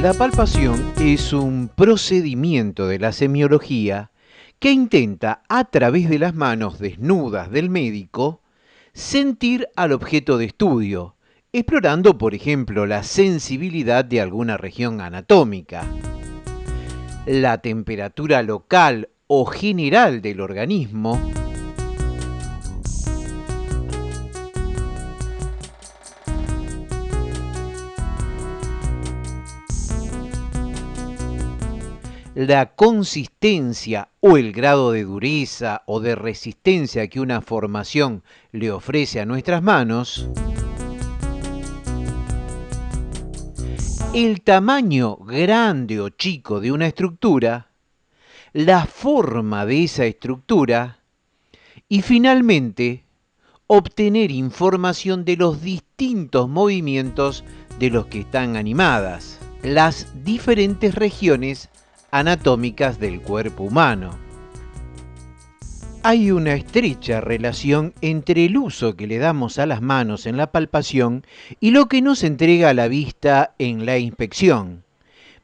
La palpación es un procedimiento de la semiología que intenta, a través de las manos desnudas del médico, sentir al objeto de estudio, explorando, por ejemplo, la sensibilidad de alguna región anatómica, la temperatura local o general del organismo, la consistencia o el grado de dureza o de resistencia que una formación le ofrece a nuestras manos, el tamaño grande o chico de una estructura, la forma de esa estructura y finalmente obtener información de los distintos movimientos de los que están animadas, las diferentes regiones anatómicas del cuerpo humano. Hay una estrecha relación entre el uso que le damos a las manos en la palpación y lo que nos entrega a la vista en la inspección.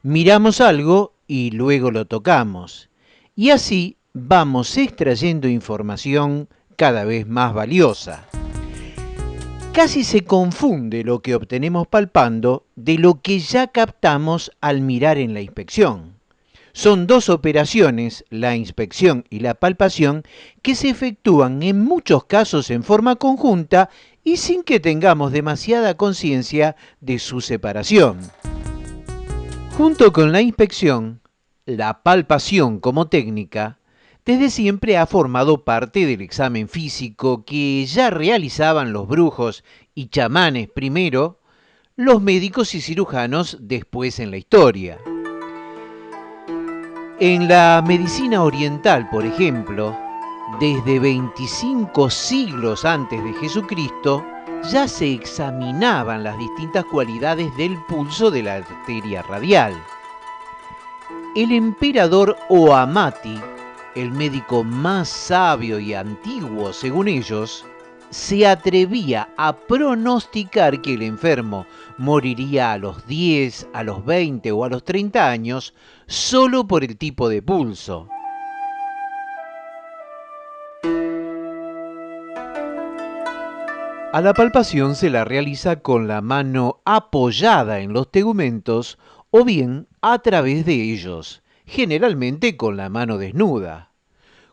Miramos algo y luego lo tocamos, y así vamos extrayendo información cada vez más valiosa. Casi se confunde lo que obtenemos palpando de lo que ya captamos al mirar en la inspección. Son dos operaciones, la inspección y la palpación, que se efectúan en muchos casos en forma conjunta y sin que tengamos demasiada conciencia de su separación. Junto con la inspección, la palpación como técnica desde siempre ha formado parte del examen físico que ya realizaban los brujos y chamanes primero, los médicos y cirujanos después en la historia. En la medicina oriental, por ejemplo, desde 25 siglos antes de Jesucristo, ya se examinaban las distintas cualidades del pulso de la arteria radial. El emperador Oamati, el médico más sabio y antiguo según ellos, se atrevía a pronosticar que el enfermo moriría a los 10, a los 20 o a los 30 años solo por el tipo de pulso. A la palpación se la realiza con la mano apoyada en los tegumentos o bien a través de ellos, generalmente con la mano desnuda.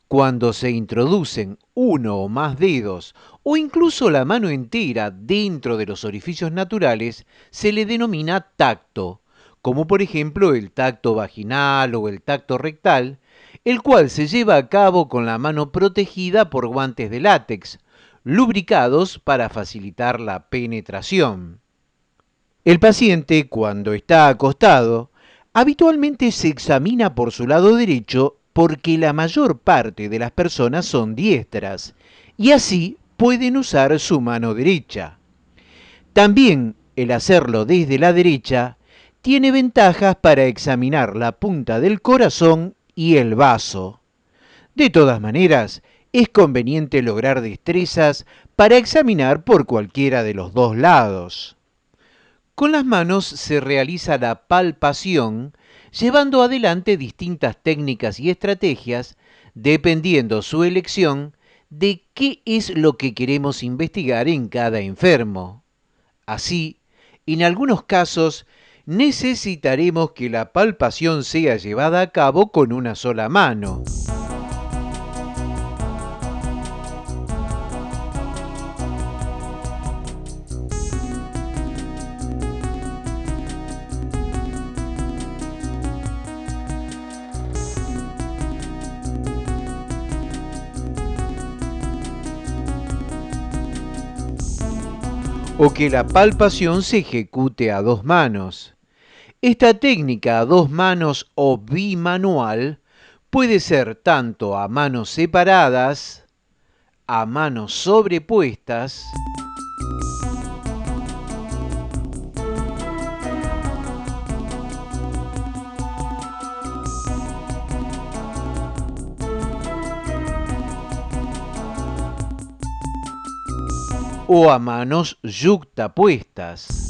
Cuando se introducen uno o más dedos o incluso la mano entera dentro de los orificios naturales, se le denomina tacto, como por ejemplo el tacto vaginal o el tacto rectal, el cual se lleva a cabo con la mano protegida por guantes de látex, lubricados para facilitar la penetración. El paciente, cuando está acostado, habitualmente se examina por su lado derecho porque la mayor parte de las personas son diestras y así pueden usar su mano derecha. También el hacerlo desde la derecha tiene ventajas para examinar la punta del corazón y el vaso. De todas maneras, es conveniente lograr destrezas para examinar por cualquiera de los dos lados. Con las manos se realiza la palpación, llevando adelante distintas técnicas y estrategias, dependiendo su elección de qué es lo que queremos investigar en cada enfermo. Así, en algunos casos, necesitaremos que la palpación sea llevada a cabo con una sola mano. O que la palpación se ejecute a dos manos. Esta técnica a dos manos o bimanual puede ser tanto a manos separadas, a manos sobrepuestas, o a manos yuxtapuestas.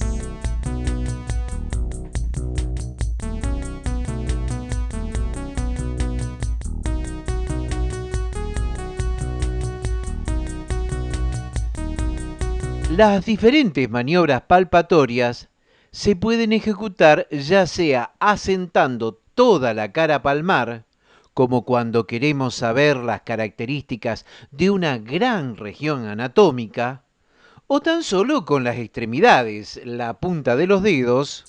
Las diferentes maniobras palpatorias se pueden ejecutar ya sea asentando toda la cara palmar, como cuando queremos saber las características de una gran región anatómica, o tan solo con las extremidades, la punta de los dedos.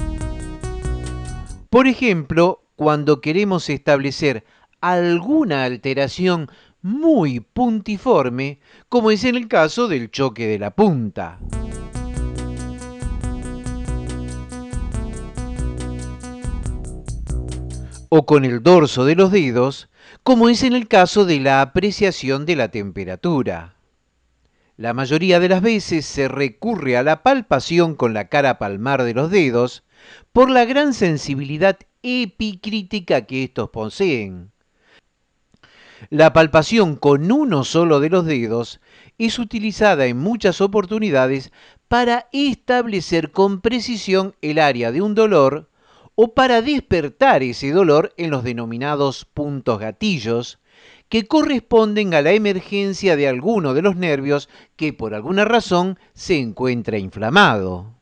Por ejemplo, cuando queremos establecer alguna alteración muy puntiforme, como es en el caso del choque de la punta. O con el dorso de los dedos, como es en el caso de la apreciación de la temperatura. La mayoría de las veces se recurre a la palpación con la cara palmar de los dedos por la gran sensibilidad epicrítica que estos poseen. La palpación con uno solo de los dedos es utilizada en muchas oportunidades para establecer con precisión el área de un dolor o para despertar ese dolor en los denominados puntos gatillos, que corresponden a la emergencia de alguno de los nervios que por alguna razón se encuentra inflamado.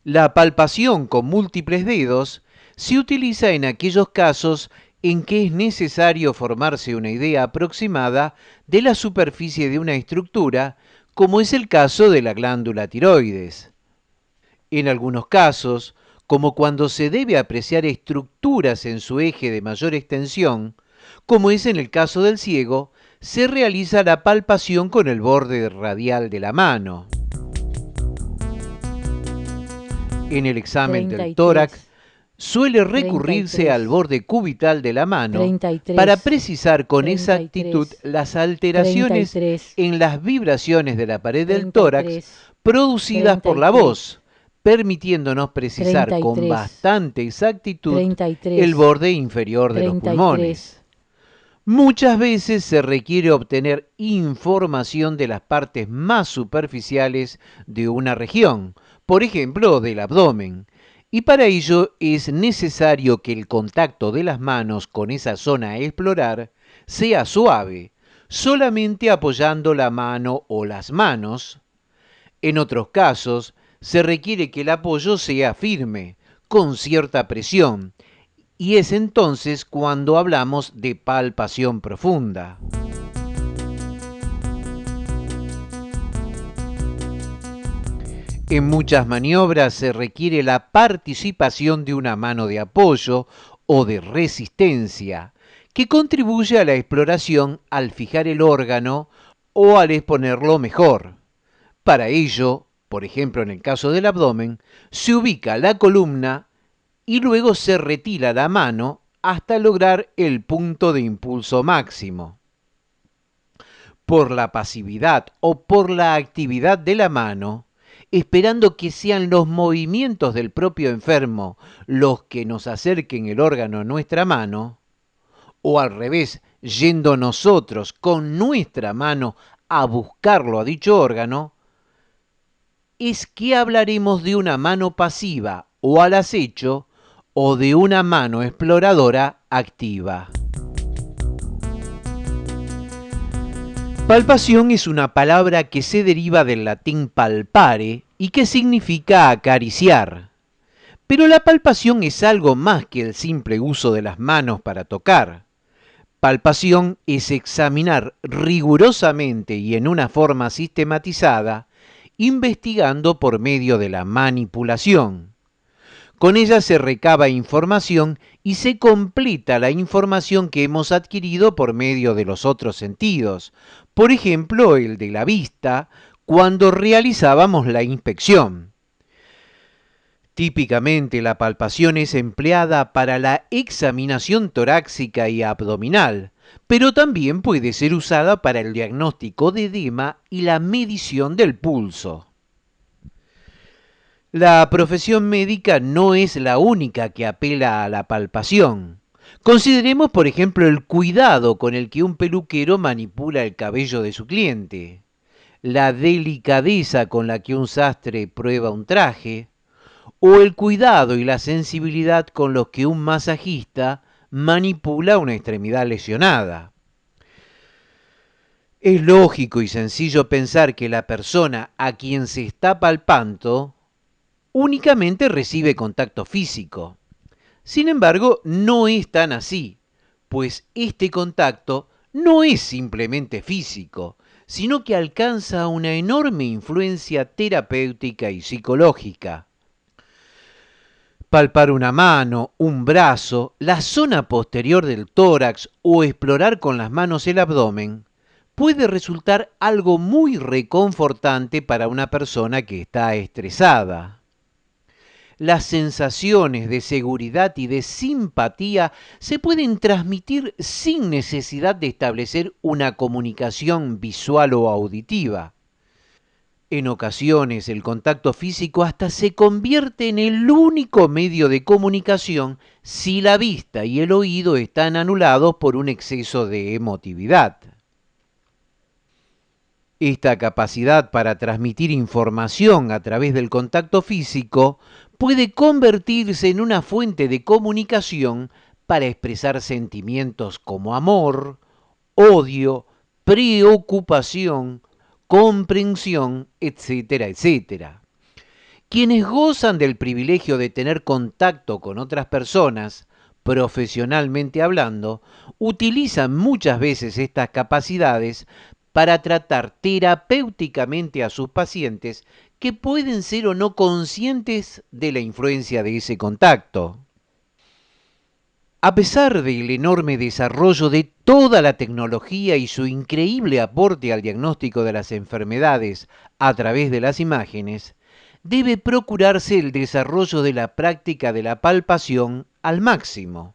La palpación con múltiples dedos se utiliza en aquellos casos en que es necesario formarse una idea aproximada de la superficie de una estructura, como es el caso de la glándula tiroides. En algunos casos, como cuando se debe apreciar estructuras en su eje de mayor extensión, como es en el caso del ciego, se realiza la palpación con el borde radial de la mano. En el examen del tórax, suele recurrirse al borde cubital de la mano para precisar con exactitud las alteraciones en las vibraciones de la pared del tórax producidas por la voz, permitiéndonos precisar con bastante exactitud el borde inferior de los pulmones. Muchas veces se requiere obtener información de las partes más superficiales de una región, por ejemplo, del abdomen, y para ello es necesario que el contacto de las manos con esa zona a explorar sea suave, solamente apoyando la mano o las manos. En otros casos, se requiere que el apoyo sea firme, con cierta presión, y es entonces cuando hablamos de palpación profunda. En muchas maniobras se requiere la participación de una mano de apoyo o de resistencia, que contribuye a la exploración al fijar el órgano o al exponerlo mejor. Para ello, por ejemplo en el caso del abdomen, se ubica la columna y luego se retira la mano hasta lograr el punto de impulso máximo. Por la pasividad o por la actividad de la mano, esperando que sean los movimientos del propio enfermo los que nos acerquen el órgano a nuestra mano, o al revés, yendo nosotros con nuestra mano a buscarlo a dicho órgano, es que hablaremos de una mano pasiva o al acecho o de una mano exploradora activa. Palpación es una palabra que se deriva del latín palpare y que significa acariciar. Pero la palpación es algo más que el simple uso de las manos para tocar. Palpación es examinar rigurosamente y en una forma sistematizada, investigando por medio de la manipulación. Con ella se recaba información y se completa la información que hemos adquirido por medio de los otros sentidos, por ejemplo el de la vista, cuando realizábamos la inspección. Típicamente la palpación es empleada para la examinación torácica y abdominal, pero también puede ser usada para el diagnóstico de edema y la medición del pulso. La profesión médica no es la única que apela a la palpación. Consideremos, por ejemplo, el cuidado con el que un peluquero manipula el cabello de su cliente, la delicadeza con la que un sastre prueba un traje, o el cuidado y la sensibilidad con los que un masajista manipula una extremidad lesionada. Es lógico y sencillo pensar que la persona a quien se está palpando únicamente recibe contacto físico. Sin embargo, no es tan así, pues este contacto no es simplemente físico, sino que alcanza una enorme influencia terapéutica y psicológica. Palpar una mano, un brazo, la zona posterior del tórax o explorar con las manos el abdomen puede resultar algo muy reconfortante para una persona que está estresada. Las sensaciones de seguridad y de simpatía se pueden transmitir sin necesidad de establecer una comunicación visual o auditiva. En ocasiones el contacto físico hasta se convierte en el único medio de comunicación si la vista y el oído están anulados por un exceso de emotividad. Esta capacidad para transmitir información a través del contacto físico puede convertirse en una fuente de comunicación para expresar sentimientos como amor, odio, preocupación, comprensión, etcétera, etcétera. Quienes gozan del privilegio de tener contacto con otras personas, profesionalmente hablando, utilizan muchas veces estas capacidades para tratar terapéuticamente a sus pacientes que pueden ser o no conscientes de la influencia de ese contacto. A pesar del enorme desarrollo de toda la tecnología y su increíble aporte al diagnóstico de las enfermedades a través de las imágenes, debe procurarse el desarrollo de la práctica de la palpación al máximo.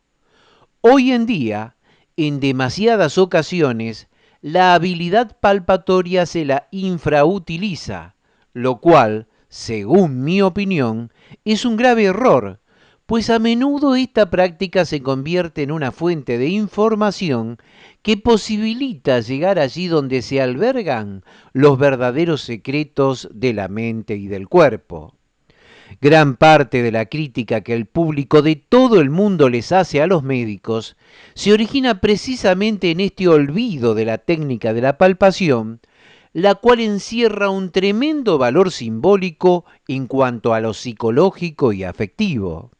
Hoy en día, en demasiadas ocasiones, la habilidad palpatoria se la infrautiliza, lo cual, según mi opinión, es un grave error, pues a menudo esta práctica se convierte en una fuente de información que posibilita llegar allí donde se albergan los verdaderos secretos de la mente y del cuerpo. Gran parte de la crítica que el público de todo el mundo les hace a los médicos se origina precisamente en este olvido de la técnica de la palpación, la cual encierra un tremendo valor simbólico en cuanto a lo psicológico y afectivo.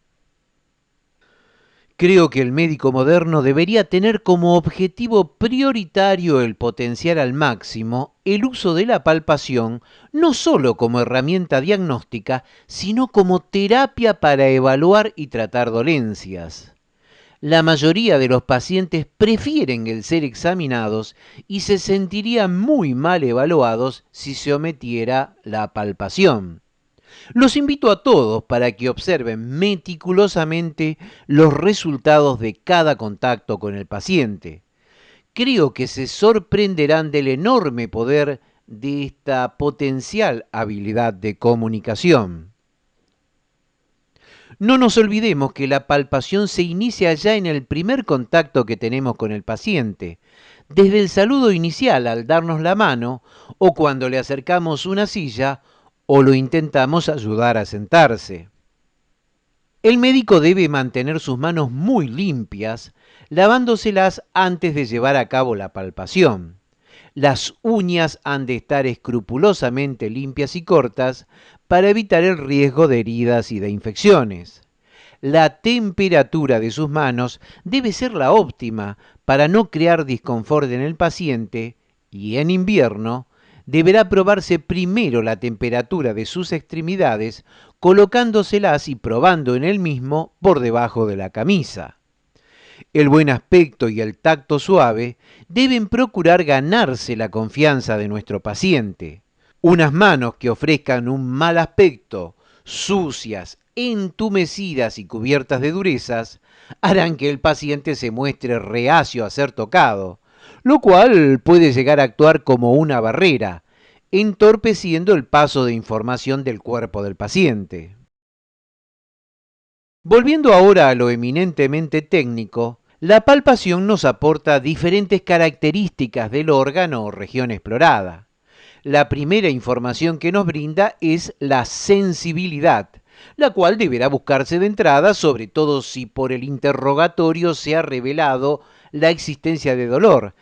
Creo que el médico moderno debería tener como objetivo prioritario el potenciar al máximo el uso de la palpación, no solo como herramienta diagnóstica, sino como terapia para evaluar y tratar dolencias. La mayoría de los pacientes prefieren el ser examinados y se sentirían muy mal evaluados si se omitiera la palpación. Los invito a todos para que observen meticulosamente los resultados de cada contacto con el paciente. Creo que se sorprenderán del enorme poder de esta potencial habilidad de comunicación. No nos olvidemos que la palpación se inicia ya en el primer contacto que tenemos con el paciente, desde el saludo inicial al darnos la mano o cuando le acercamos una silla o lo intentamos ayudar a sentarse. El médico debe mantener sus manos muy limpias, lavándoselas antes de llevar a cabo la palpación. Las uñas han de estar escrupulosamente limpias y cortas para evitar el riesgo de heridas y de infecciones. La temperatura de sus manos debe ser la óptima para no crear disconfort en el paciente y en invierno deberá probarse primero la temperatura de sus extremidades colocándoselas y probando en el mismo por debajo de la camisa. El buen aspecto y el tacto suave deben procurar ganarse la confianza de nuestro paciente. Unas manos que ofrezcan un mal aspecto, sucias, entumecidas y cubiertas de durezas, harán que el paciente se muestre reacio a ser tocado, lo cual puede llegar a actuar como una barrera, entorpeciendo el paso de información del cuerpo del paciente. Volviendo ahora a lo eminentemente técnico, la palpación nos aporta diferentes características del órgano o región explorada. La primera información que nos brinda es la sensibilidad, la cual deberá buscarse de entrada, sobre todo si por el interrogatorio se ha revelado la existencia de dolor,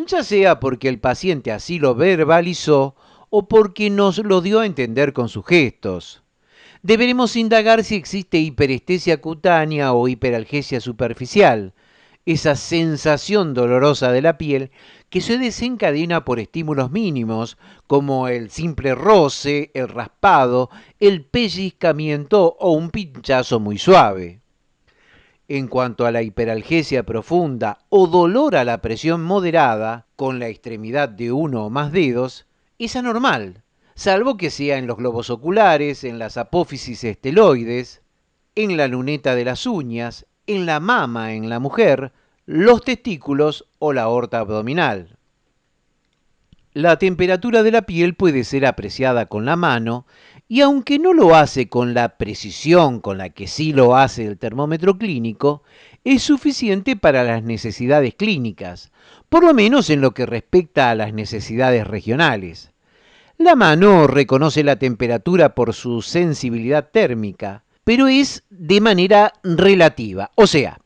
ya sea porque el paciente así lo verbalizó o porque nos lo dio a entender con sus gestos. Deberemos indagar si existe hiperestesia cutánea o hiperalgesia superficial, esa sensación dolorosa de la piel que se desencadena por estímulos mínimos, como el simple roce, el raspado, el pellizcamiento o un pinchazo muy suave. En cuanto a la hiperalgesia profunda o dolor a la presión moderada, con la extremidad de uno o más dedos, es anormal, salvo que sea en los globos oculares, en las apófisis esteloides, en la luneta de las uñas, en la mama en la mujer, los testículos o la aorta abdominal. La temperatura de la piel puede ser apreciada con la mano y aunque no lo hace con la precisión con la que sí lo hace el termómetro clínico, es suficiente para las necesidades clínicas, por lo menos en lo que respecta a las necesidades regionales. La mano reconoce la temperatura por su sensibilidad térmica, pero es de manera relativa, o sea,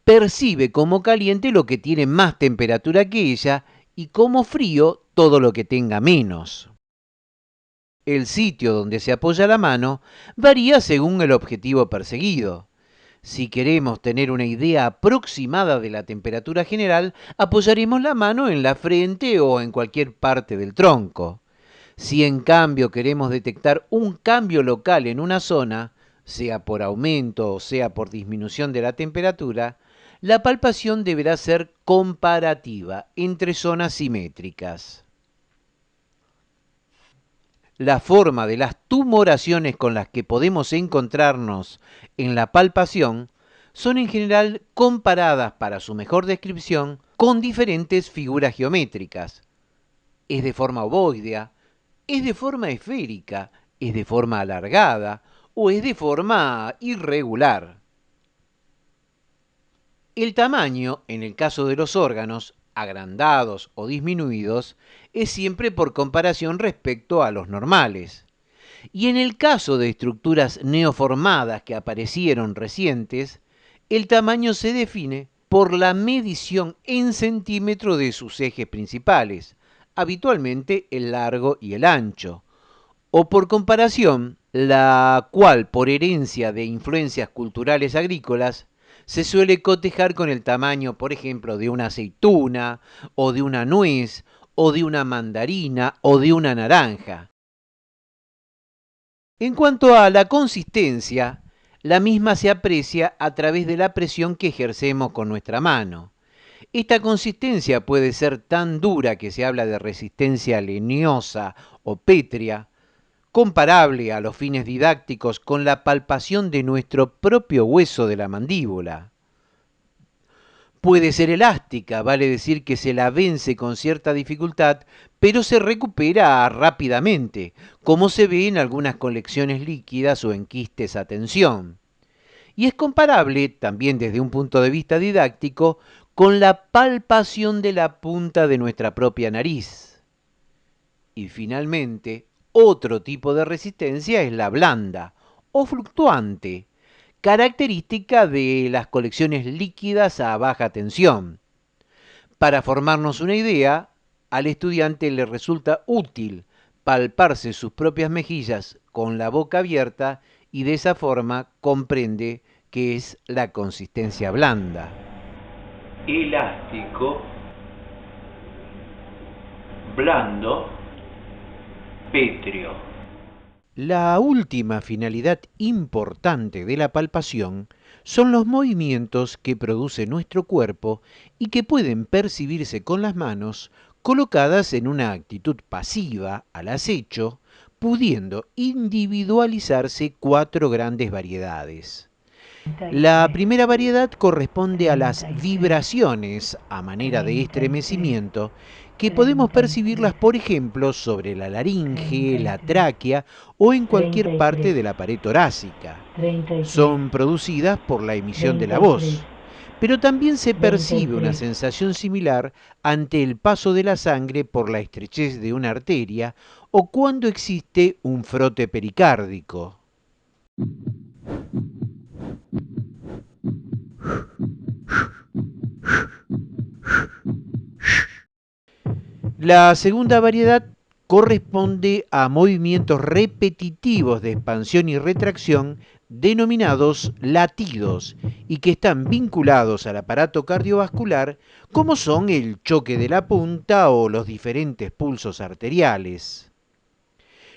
percibe como caliente lo que tiene más temperatura que ella y como frío todo lo que tenga menos. El sitio donde se apoya la mano varía según el objetivo perseguido. Si queremos tener una idea aproximada de la temperatura general, apoyaremos la mano en la frente o en cualquier parte del tronco. Si en cambio queremos detectar un cambio local en una zona, sea por aumento o sea por disminución de la temperatura, la palpación deberá ser comparativa entre zonas simétricas. La forma de las tumoraciones con las que podemos encontrarnos en la palpación son en general comparadas para su mejor descripción con diferentes figuras geométricas. Es de forma ovoidea, es de forma esférica, es de forma alargada o es de forma irregular. El tamaño, en el caso de los órganos, agrandados o disminuidos, es siempre por comparación respecto a los normales. Y en el caso de estructuras neoformadas que aparecieron recientes, el tamaño se define por la medición en centímetros de sus ejes principales, habitualmente el largo y el ancho, o por comparación, la cual por herencia de influencias culturales agrícolas se suele cotejar con el tamaño, por ejemplo, de una aceituna, o de una nuez, o de una mandarina, o de una naranja. En cuanto a la consistencia, la misma se aprecia a través de la presión que ejercemos con nuestra mano. Esta consistencia puede ser tan dura que se habla de resistencia leñosa o pétrea, comparable a los fines didácticos con la palpación de nuestro propio hueso de la mandíbula. Puede ser elástica, vale decir que se la vence con cierta dificultad, pero se recupera rápidamente, como se ve en algunas colecciones líquidas o en quistes a tensión. Y es comparable, también desde un punto de vista didáctico, con la palpación de la punta de nuestra propia nariz. Y finalmente, otro tipo de resistencia es la blanda o fluctuante, característica de las colecciones líquidas a baja tensión. Para formarnos una idea, al estudiante le resulta útil palparse sus propias mejillas con la boca abierta y de esa forma comprende qué es la consistencia blanda. Elástico, blando, pétreo. La última finalidad importante de la palpación son los movimientos que produce nuestro cuerpo y que pueden percibirse con las manos colocadas en una actitud pasiva al acecho, pudiendo individualizarse cuatro grandes variedades. La primera variedad corresponde a las vibraciones a manera de estremecimiento que podemos percibirlas, por ejemplo, sobre la laringe, la tráquea o en cualquier parte de la pared torácica. Son producidas por la emisión de la voz, pero también se percibe una sensación similar ante el paso de la sangre por la estrechez de una arteria o cuando existe un frote pericárdico. La segunda variedad corresponde a movimientos repetitivos de expansión y retracción denominados latidos y que están vinculados al aparato cardiovascular como son el choque de la punta o los diferentes pulsos arteriales.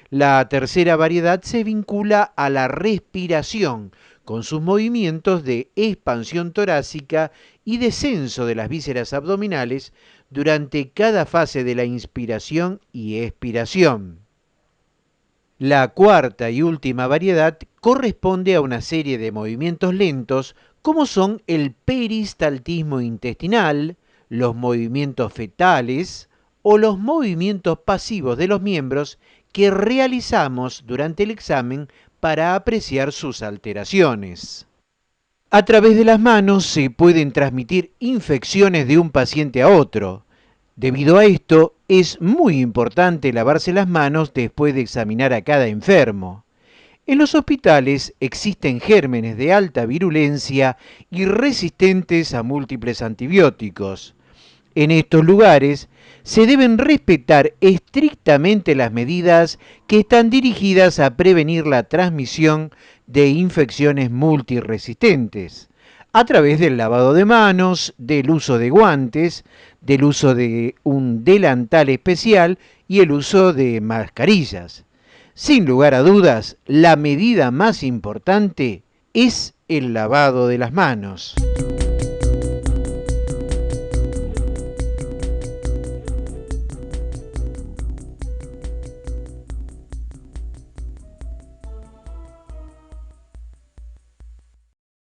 La tercera variedad se vincula a la respiración, con sus movimientos de expansión torácica y descenso de las vísceras abdominales durante cada fase de la inspiración y expiración. La cuarta y última variedad corresponde a una serie de movimientos lentos como son el peristaltismo intestinal, los movimientos fetales o los movimientos pasivos de los miembros que realizamos durante el examen para apreciar sus alteraciones. A través de las manos se pueden transmitir infecciones de un paciente a otro. Debido a esto, es muy importante lavarse las manos después de examinar a cada enfermo. En los hospitales existen gérmenes de alta virulencia y resistentes a múltiples antibióticos. En estos lugares se deben respetar estrictamente las medidas que están dirigidas a prevenir la transmisión de infecciones multiresistentes a través del lavado de manos, del uso de guantes, del uso de un delantal especial y el uso de mascarillas. Sin lugar a dudas, la medida más importante es el lavado de las manos.